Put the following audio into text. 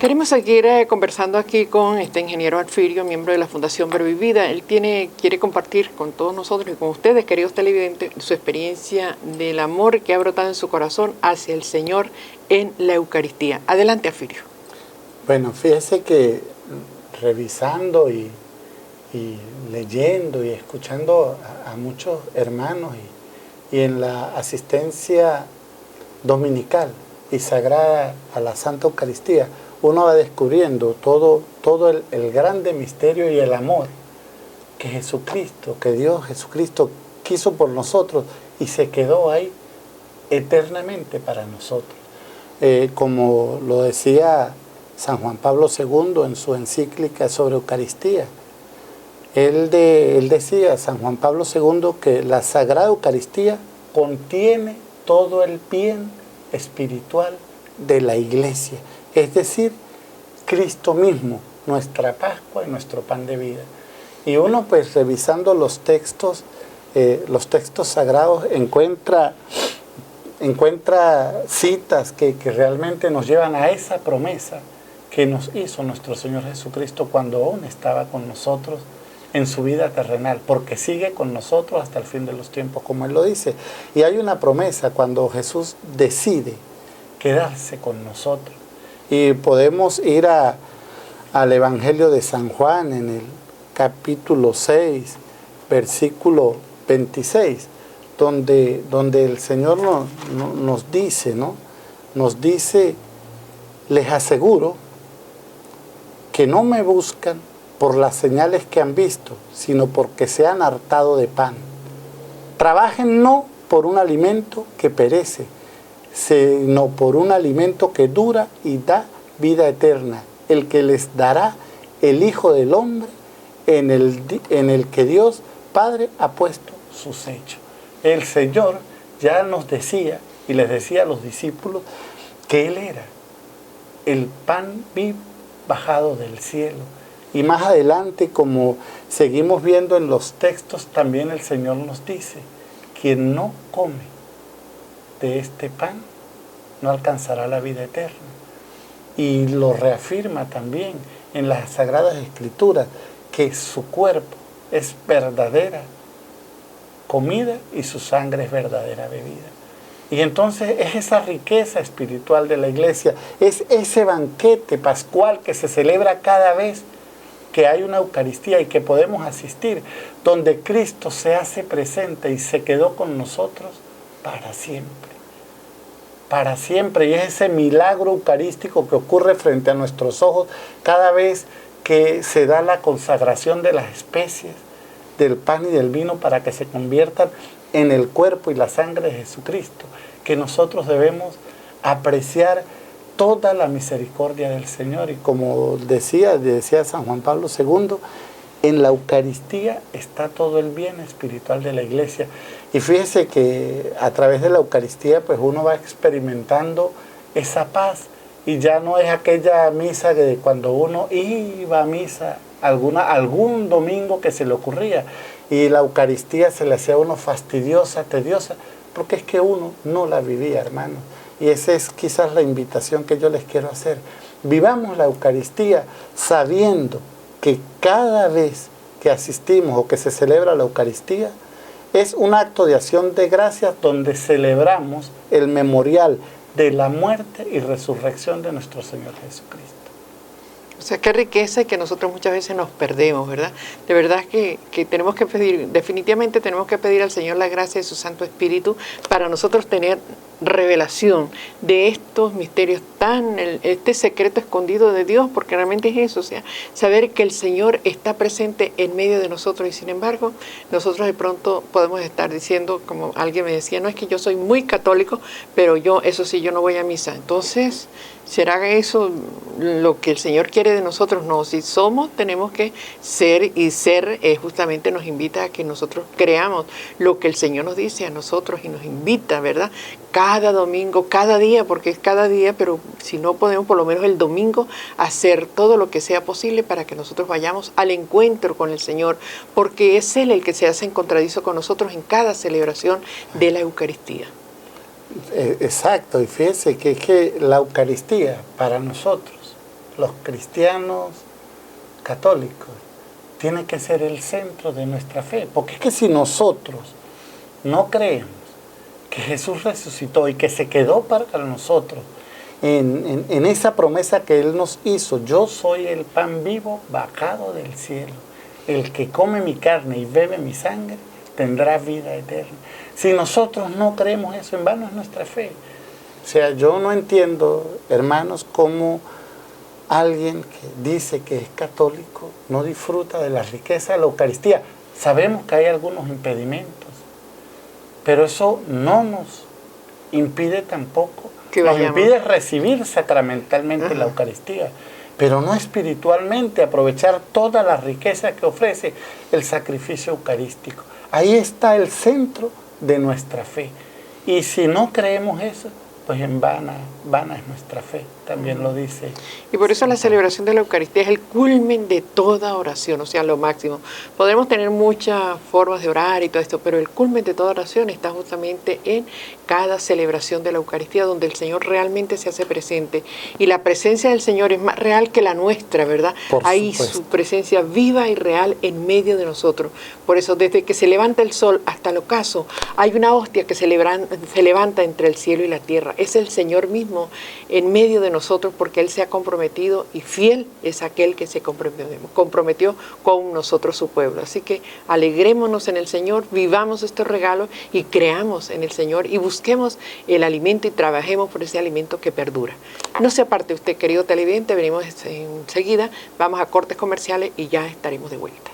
Queremos seguir conversando aquí con este ingeniero Alfirio, miembro de la Fundación Verbo y Vida. Él quiere compartir con todos nosotros y con ustedes, queridos televidentes, su experiencia del amor que ha brotado en su corazón hacia el Señor en la Eucaristía. Adelante, Alfirio. Bueno, fíjese que revisando y leyendo y escuchando a muchos hermanos y en la asistencia dominical y sagrada a la Santa Eucaristía, uno va descubriendo todo el grande misterio y el amor que Jesucristo, que Dios Jesucristo quiso por nosotros y se quedó ahí eternamente para nosotros. Como lo decía San Juan Pablo II en su encíclica sobre Eucaristía, él decía, San Juan Pablo II, que la Sagrada Eucaristía contiene todo el bien espiritual de la Iglesia, es decir, Cristo mismo, nuestra Pascua y nuestro pan de vida. Y uno, pues, revisando los textos sagrados, encuentra citas que realmente nos llevan a esa promesa que nos hizo nuestro Señor Jesucristo cuando aún estaba con nosotros en su vida terrenal, porque sigue con nosotros hasta el fin de los tiempos, como Él lo dice. Y hay una promesa cuando Jesús decide quedarse con nosotros. Y podemos ir al Evangelio de San Juan en el capítulo 6, versículo 26, donde el Señor nos dice, ¿no? Nos dice, les aseguro que no me buscan por las señales que han visto, sino porque se han hartado de pan. Trabajen no por un alimento que perece, sino por un alimento que dura y da vida eterna, el que les dará el Hijo del Hombre, en el que Dios Padre ha puesto su sello. El Señor ya nos decía, y les decía a los discípulos, que Él era el pan vivo bajado del cielo. Y más adelante, como seguimos viendo en los textos, también el Señor nos dice, quien no come de este pan no alcanzará la vida eterna. Y lo reafirma también en las Sagradas Escrituras, que su cuerpo es verdadera comida y su sangre es verdadera bebida. Y entonces es esa riqueza espiritual de la Iglesia, es ese banquete pascual que se celebra cada vez que hay una Eucaristía y que podemos asistir, donde Cristo se hace presente y se quedó con nosotros para siempre. Para siempre. Y es ese milagro eucarístico que ocurre frente a nuestros ojos cada vez que se da la consagración de las especies, del pan y del vino, para que se conviertan en el cuerpo y la sangre de Jesucristo, que nosotros debemos apreciar toda la misericordia del Señor. Y como decía San Juan Pablo II, en la Eucaristía está todo el bien espiritual de la Iglesia. Y fíjese que a través de la Eucaristía, pues uno va experimentando esa paz, y ya no es aquella misa de cuando uno iba a misa algún domingo que se le ocurría, y la Eucaristía se le hacía a uno fastidiosa, tediosa, porque es que uno no la vivía, hermano. Y esa es quizás la invitación que yo les quiero hacer. Vivamos la Eucaristía sabiendo que cada vez que asistimos o que se celebra la Eucaristía es un acto de acción de gracias, donde celebramos el memorial de la muerte y resurrección de nuestro Señor Jesucristo. O sea, qué riqueza, y que nosotros muchas veces nos perdemos, ¿verdad? De verdad que tenemos que pedir, definitivamente tenemos que pedir al Señor la gracia de su Santo Espíritu para nosotros tener revelación de estos misterios este secreto escondido de Dios, porque realmente es eso, o sea, saber que el Señor está presente en medio de nosotros. Y sin embargo, nosotros de pronto podemos estar diciendo, como alguien me decía, no, es que yo soy muy católico, pero yo no voy a misa. Entonces, ¿será eso lo que el Señor quiere de nosotros? No, si somos, tenemos que ser, y ser justamente nos invita a que nosotros creamos lo que el Señor nos dice a nosotros, y nos invita, ¿verdad? Cada domingo, cada día, porque es cada día, pero si no podemos, por lo menos el domingo, hacer todo lo que sea posible para que nosotros vayamos al encuentro con el Señor, porque es Él el que se hace encontradizo con nosotros en cada celebración de la Eucaristía. Exacto, y fíjese que la Eucaristía para nosotros los cristianos católicos, tiene que ser el centro de nuestra fe. Porque es que si nosotros no creemos que Jesús resucitó y que se quedó para nosotros en esa promesa que Él nos hizo, yo soy el pan vivo bajado del cielo. El que come mi carne y bebe mi sangre tendrá vida eterna. Si nosotros no creemos eso, en vano es nuestra fe. O sea, yo no entiendo, hermanos, cómo alguien que dice que es católico no disfruta de la riqueza de la Eucaristía. Sabemos que hay algunos impedimentos, pero eso no nos impide tampoco, nos impide recibir sacramentalmente la Eucaristía, pero no espiritualmente aprovechar toda la riqueza que ofrece el sacrificio eucarístico. Ahí está el centro de nuestra fe. Y si no creemos eso, pues en vana es nuestra fe, también lo dice. Y por eso la celebración de la Eucaristía es el culmen de toda oración, o sea, lo máximo. Podremos tener muchas formas de orar y todo esto, pero el culmen de toda oración está justamente en cada celebración de la Eucaristía, donde el Señor realmente se hace presente. Y la presencia del Señor es más real que la nuestra, ¿verdad? Hay su presencia viva y real en medio de nosotros. Por eso, desde que se levanta el sol hasta el ocaso, hay una hostia que se levanta entre el cielo y la tierra. Es el Señor mismo en medio de nosotros, porque Él se ha comprometido, y fiel es aquel que se comprometió con nosotros, su pueblo. Así que alegrémonos en el Señor, vivamos estos regalos y creamos en el Señor y busquemos el alimento y trabajemos por ese alimento que perdura. No se aparte usted, querido televidente, venimos enseguida, vamos a cortes comerciales y ya estaremos de vuelta.